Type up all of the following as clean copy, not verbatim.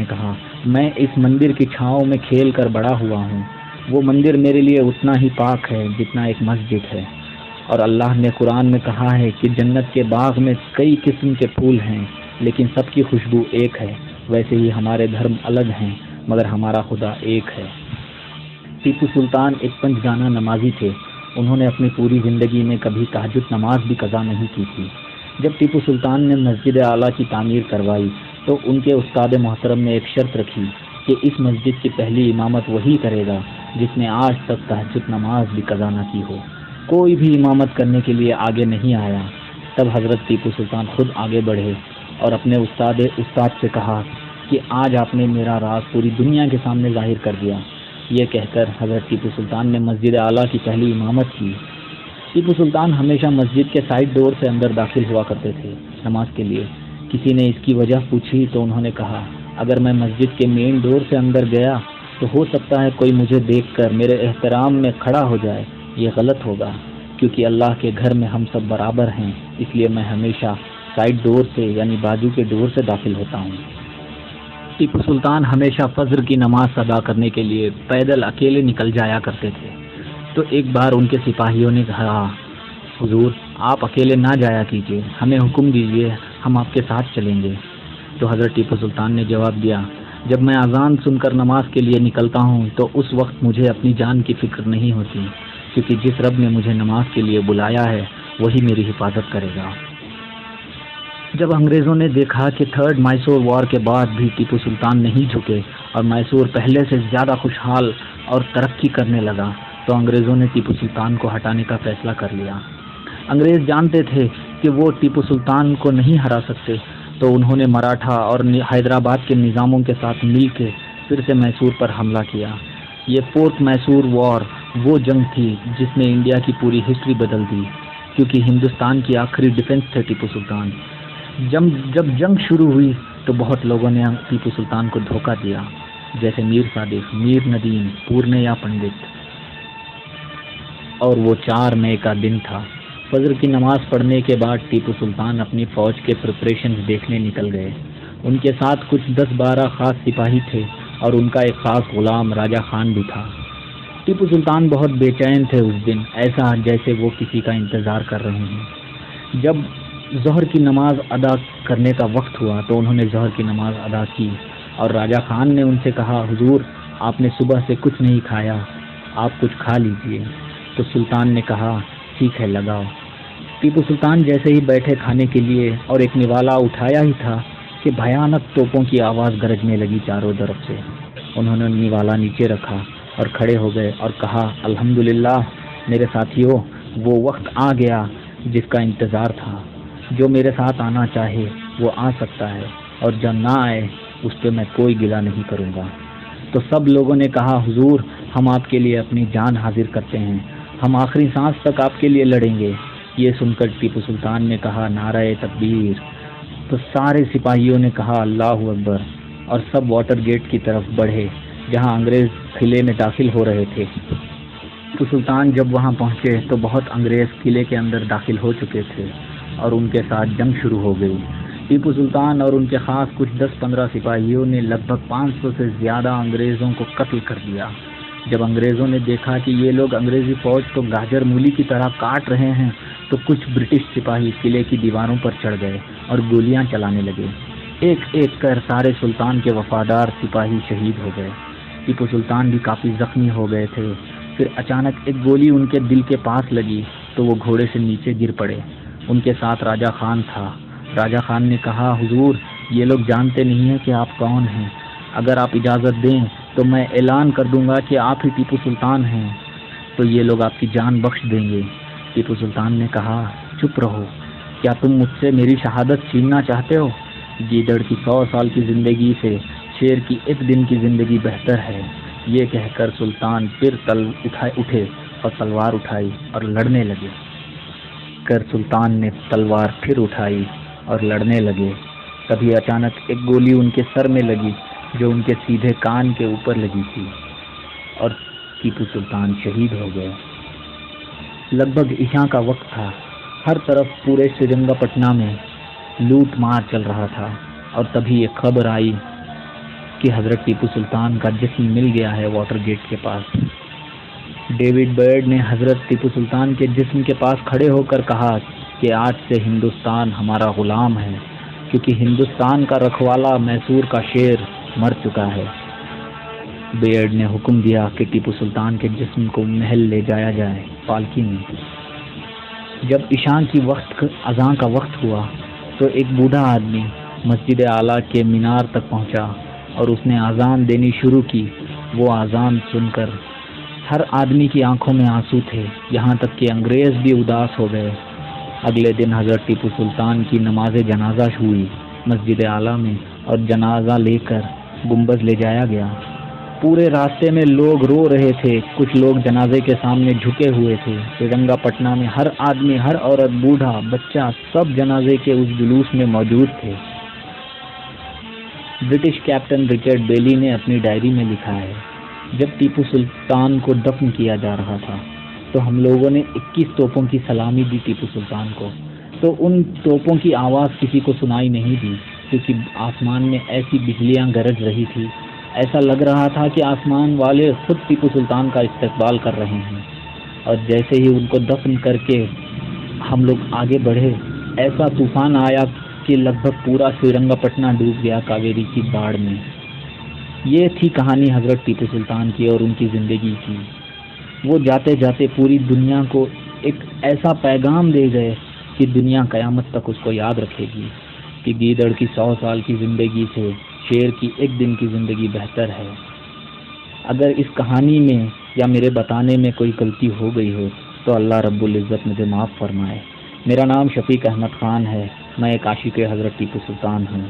کہا، میں اس مندر کی چھاؤں میں کھیل کر بڑا ہوا ہوں، وہ مندر میرے لیے اتنا ہی پاک ہے جتنا ایک مسجد ہے، اور اللہ نے قرآن میں کہا ہے کہ جنت کے باغ میں کئی قسم کے پھول ہیں لیکن سب کی خوشبو ایک ہے، ویسے ہی ہمارے دھرم الگ ہیں مگر ہمارا خدا ایک ہے۔ ٹیپو سلطان ایک پنج گانا نمازی تھے، انہوں نے اپنی پوری زندگی میں کبھی تہجد نماز بھی قضا نہیں کی تھی۔ جب ٹیپو سلطان نے مسجد اعلیٰ کی تعمیر کروائی تو ان کے استاد محترم نے ایک شرط رکھی کہ اس مسجد کی پہلی امامت وہی کرے گا جس نے آج تک تہجد نماز بھی قضا نہ کی ہو۔ کوئی بھی امامت کرنے کے لیے آگے نہیں آیا۔ تب حضرت ٹیپو سلطان خود آگے بڑھے اور اپنے استاد سے کہا کہ آج آپ نے میرا راز پوری دنیا کے سامنے ظاہر کر دیا۔ یہ کہہ کر حضرت ٹیپو سلطان نے مسجد اعلیٰ کی پہلی امامت کی۔ ٹیپو سلطان ہمیشہ مسجد کے سائڈ ڈور سے اندر داخل ہوا کرتے تھے نماز کے لیے۔ کسی نے اس کی وجہ پوچھی تو انہوں نے کہا، اگر میں مسجد کے مین ڈور سے اندر گیا تو ہو سکتا ہے کوئی مجھے دیکھ کر میرے احترام میں کھڑا ہو جائے، یہ غلط ہوگا، کیونکہ اللہ کے گھر میں ہم سب برابر ہیں، اس لیے میں ہمیشہ سائڈ ڈور سے یعنی بازو کے ڈور سے داخل ہوتا ہوں۔ ٹیپو سلطان ہمیشہ فجر کی نماز ادا کرنے کے لیے پیدل اکیلے نکل جایا کرتے تھے۔ تو ایک بار ان کے سپاہیوں نے کہا، حضور آپ اکیلے نہ جایا کیجیے، ہمیں حکم دیجیے، ہم آپ کے ساتھ چلیں گے۔ تو حضرت ٹیپو سلطان نے جواب دیا، جب میں اذان سن کر نماز کے لیے نکلتا ہوں تو اس وقت مجھے اپنی جان کی فکر نہیں ہوتی، کیونکہ جس رب نے مجھے نماز کے لیے بلایا ہے وہی میری حفاظت کرے گا۔ جب انگریزوں نے دیکھا کہ تھرڈ میسور وار کے بعد بھی ٹیپو سلطان نہیں جھکے اور میسور پہلے سے زیادہ خوشحال اور ترقی کرنے لگا تو انگریزوں نے ٹیپو سلطان کو ہٹانے کا فیصلہ کر لیا۔ انگریز جانتے تھے کہ وہ ٹیپو سلطان کو نہیں ہرا سکتے، تو انہوں نے مراٹھا اور حیدرآباد کے نظاموں کے ساتھ مل کے پھر سے میسور پر حملہ کیا۔ یہ فورتھ میسور وار وہ جنگ تھی جس نے انڈیا کی پوری ہسٹری بدل دی، کیونکہ ہندوستان کی آخری ڈیفنس تھے ٹیپو سلطان۔ جب جنگ شروع ہوئی تو بہت لوگوں نے ٹیپو سلطان کو دھوکہ دیا، جیسے میر صادق، میر ندیم، پورنیا پنڈت۔ اور وہ 4 مئی کا دن تھا۔ فجر کی نماز پڑھنے کے بعد ٹیپو سلطان اپنی فوج کے پریپریشنز دیکھنے نکل گئے۔ ان کے ساتھ کچھ 10-12 خاص سپاہی تھے اور ان کا ایک خاص غلام راجہ خان بھی تھا۔ ٹیپو سلطان بہت بے چین تھے اس دن، ایسا جیسے وہ کسی کا انتظار کر رہے ہیں۔ جب ظہر کی نماز ادا کرنے کا وقت ہوا تو انہوں نے ظہر کی نماز ادا کی اور راجہ خان نے ان سے کہا، حضور آپ نے صبح سے کچھ نہیں کھایا، آپ کچھ کھا لیجئے۔ تو سلطان نے کہا، ٹھیک ہے لگاؤ۔ ٹیپو سلطان جیسے ہی بیٹھے کھانے کے لیے اور ایک نوالا اٹھایا ہی تھا کہ بھیانک توپوں کی آواز گرجنے لگی چاروں طرف سے۔ انہوں نے نوالا نیچے رکھا اور کھڑے ہو گئے اور کہا، الحمدللہ میرے ساتھیوں، وہ وقت آ گیا جس کا انتظار تھا۔ جو میرے ساتھ آنا چاہے وہ آ سکتا ہے اور جو نہ آئے اس پہ میں کوئی گلہ نہیں کروں گا۔ تو سب لوگوں نے کہا، حضور ہم آپ کے لیے اپنی جان حاضر کرتے ہیں، ہم آخری سانس تک آپ کے لیے لڑیں گے۔ یہ سن کر ٹیپو سلطان نے کہا، نعرہ تکبیر۔ تو سارے سپاہیوں نے کہا، اللہ اکبر، اور سب واٹر گیٹ کی طرف بڑھے جہاں انگریز قلعے میں داخل ہو رہے تھے۔ ٹیپو سلطان جب وہاں پہنچے تو بہت انگریز قلعے کے اندر داخل ہو چکے تھے اور ان کے ساتھ جنگ شروع ہو گئی۔ ٹیپو سلطان اور ان کے خاص کچھ 10-15 سپاہیوں نے لگ بھگ 500 سے زیادہ انگریزوں کو قتل کر دیا۔ جب انگریزوں نے دیکھا کہ یہ لوگ انگریزی فوج تو گاجر مولی کی طرح کاٹ رہے ہیں تو کچھ برٹش سپاہی قلعے کی دیواروں پر چڑھ گئے اور گولیاں چلانے لگے۔ ایک ایک کر سارے سلطان کے وفادار سپاہی شہید ہو گئے۔ ٹیپو سلطان بھی کافی زخمی ہو گئے تھے۔ پھر اچانک ایک گولی ان کے دل کے پاس لگی تو وہ گھوڑے سے نیچے گر پڑے۔ ان کے ساتھ راجہ خان تھا۔ راجہ خان نے کہا، حضور یہ لوگ جانتے نہیں ہیں کہ آپ کون ہیں، اگر آپ اجازت دیں تو میں اعلان کر دوں گا کہ آپ ہی ٹیپو سلطان ہیں، تو یہ لوگ آپ کی جان بخش دیں گے۔ ٹیپو سلطان نے کہا، چپ رہو، کیا تم مجھ سے میری شہادت چھیننا چاہتے ہو؟ گیدڑ کی 100 سال کی زندگی سے شیر کی ایک دن کی زندگی بہتر ہے۔ یہ کہہ کر سلطان پھر اٹھے اور تلوار اٹھائی اور لڑنے لگے۔ سلطان نے تلوار پھر اٹھائی اور لڑنے لگے۔ تبھی اچانک ایک گولی ان کے سر میں لگی جو ان کے سیدھے کان کے اوپر لگی تھی اور ٹیپو سلطان شہید ہو گئے۔ لگ بھگ عشاء کا وقت تھا۔ ہر طرف پورے سرنگا پٹنہ میں لوٹ مار چل رہا تھا اور تبھی ایک خبر آئی کہ حضرت ٹیپو سلطان کا جسم مل گیا ہے واٹر گیٹ کے پاس۔ ڈیوڈ برڈ نے حضرت ٹیپو سلطان کے جسم کے پاس کھڑے ہو کر کہا کہ آج سے ہندوستان ہمارا غلام ہے، کیونکہ ہندوستان کا رکھوالا میسور کا شیر مر چکا ہے۔ بیئرڈ نے حکم دیا کہ ٹیپو سلطان کے جسم کو محل لے جایا جائے پالکی میں۔ جب عشاء کی اذان کا وقت ہوا تو ایک بوڑھا آدمی مسجد اعلیٰ کے مینار تک پہنچا اور اس نے اذان دینی شروع کی۔ وہ اذان سن کر ہر آدمی کی آنکھوں میں آنسو تھے، یہاں تک کہ انگریز بھی اداس ہو گئے۔ اگلے دن حضرت ٹیپو سلطان کی نماز جنازہ ہوئی مسجد اعلیٰ میں، اور جنازہ لے کر گنبد لے جایا گیا۔ پورے راستے میں لوگ رو رہے تھے، کچھ لوگ جنازے کے سامنے جھکے ہوئے تھے۔ سرنگا پٹنہ میں ہر آدمی، ہر عورت، بوڑھا، بچہ، سب جنازے کے اس جلوس میں موجود تھے۔ برٹش کیپٹن رچرڈ بیلی نے اپنی ڈائری میں لکھا ہے، جب ٹیپو سلطان کو دفن کیا جا رہا تھا تو ہم لوگوں نے 21 توپوں کی سلامی دی ٹیپو سلطان کو، تو ان توپوں کی آواز کسی کو سنائی نہیں دی، کیونکہ آسمان میں ایسی بجلیاں گرج رہی تھی، ایسا لگ رہا تھا کہ آسمان والے خود ٹیپو سلطان کا استقبال کر رہے ہیں۔ اور جیسے ہی ان کو دفن کر کے ہم لوگ آگے بڑھے، ایسا طوفان آیا کہ لگ بھگ پورا سرنگا پٹنہ ڈوب گیا کاویری کی باڑھ میں۔ یہ تھی کہانی حضرت ٹیپو سلطان کی اور ان کی زندگی کی۔ وہ جاتے جاتے پوری دنیا کو ایک ایسا پیغام دے گئے کہ دنیا قیامت تک اس کو یاد رکھے گی کہ گیدڑ کی 100 سال کی زندگی سے شیر کی ایک دن کی زندگی بہتر ہے۔ اگر اس کہانی میں یا میرے بتانے میں کوئی غلطی ہو گئی ہو تو اللہ رب العزت مجھے معاف فرمائے۔ میرا نام شفیق احمد خان ہے، میں ایک عاشق حضرت ٹیپو سلطان ہوں۔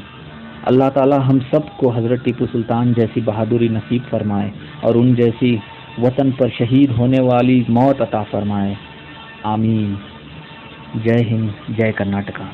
اللہ تعالی ہم سب کو حضرت ٹیپو سلطان جیسی بہادری نصیب فرمائے اور ان جیسی وطن پر شہید ہونے والی موت عطا فرمائے، آمین۔ جے ہند، جے کرناٹکا۔